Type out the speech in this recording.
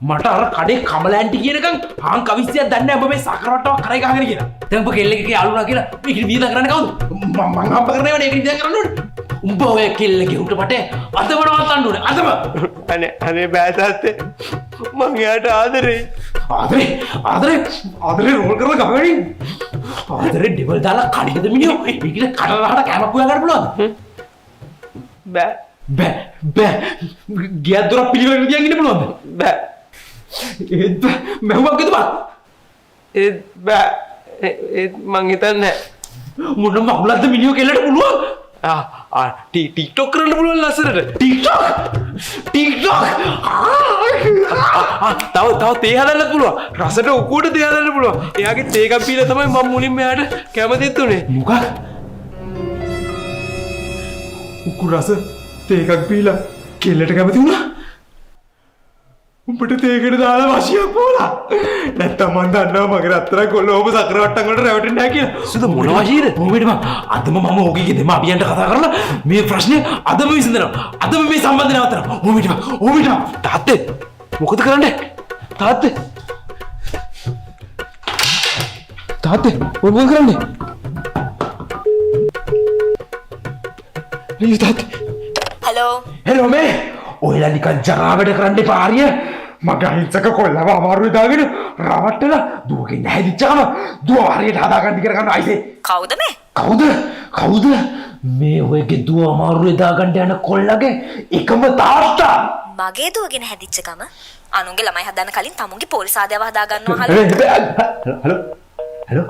මට අර කඩේ කමලෑන්ටි කියනකම් හාන් කවිස්සියක් දන්නේ නැහැ ඔබ මේ සකරවට්ටව කරේ ගහගෙන කියලා. දැන් ඔබ කෙල්ලෙක්ගේ යාළුවා කියලා මේක වියදම් කරන්නේ කවුද? මම හම්බ කරන්නේ නේ ඒක වියදම් කරන්න ඕනේ. උඹ ඔය කෙල්ලගේ උට මට අදම නවත්තන්න ඕනේ. අදම. අනේ බෑ තාත්තේ. මං එයාට ආදරේ. ආදරේ රෝල් කරලා ගහගනින්. ආදරේ ඩෙවල් දාලා කඩේද මිනිහෝ. මේකට කඩලාට කෑමක් හොයා ගන්න පුළුවන්ද? බෑ. ගියක් දොරක් පිළිවෙලට තියන් ඉන්න පුළුවන්ද? බෑ. ඒත් මහුවක් ගිහද බා? ඒත් මං හිතන්නේ මොන මහුලක්ද මිනිහෝ කෙල්ලට පුළුවන්? ටික්ටොක් කරන්න පුළුවන් ලස්සනට. ටික්ටොක් තව තේ හදන්න පුළුවන්. රසට උකුවට තේ හදන්න පුළුවන්. එයාගේ තේ එකක් පීලා තමයි මම මුලින්ම එයාට කැමතිත් උනේ. මොකක්? උකුර රස තේ එකක් පීලා කෙල්ලට කැමති වුණා? උඹට තේකට දාලා වශියක් පොලා. නැත්තම් මං දන්නවා මගේ රත්තරන් කොල්ල ඔබ සකරවට්ටම් වලට රැවටෙන්නේ නැහැ කියලා. සුද මොන වශීද? මොකද අදම මම ඕකේ දෙමාපියන්ට කතා කරලා මේ ප්‍රශ්නේ අදම විසඳනවා. අදම මේ සම්බන්ධය නවත්තනවා. ඕමිට තාත්තේ මොකද කරන්නේ? තාත්තේ මොකද කරන්නේ? ප්ලීස් තාත්තේ. හෙලෝ මේ ඔයලා නිකන් ජරාවට කරන්න එපා ආරිය. මගේ අහිංසක කොල්ලව අමාරුවේ දාගෙන රවට්ටලා දුවගෙන හැදිච්චාම දුව හරියට හදාගන්න ඉගෙන ගන්න අයිසේ. කවුද මේ? කවුද? මේ ඔයගේ දුව අමාරුවේ දාගන්න යන කොල්ලගේ එකම තාත්තා. මගේ දුවගෙන හැදිච්ච ගම අනුන්ගේ ළමයි හදන්න කලින් තමුන්ගේ පොලිස් ආදියාව හදා ගන්නවා හලෝ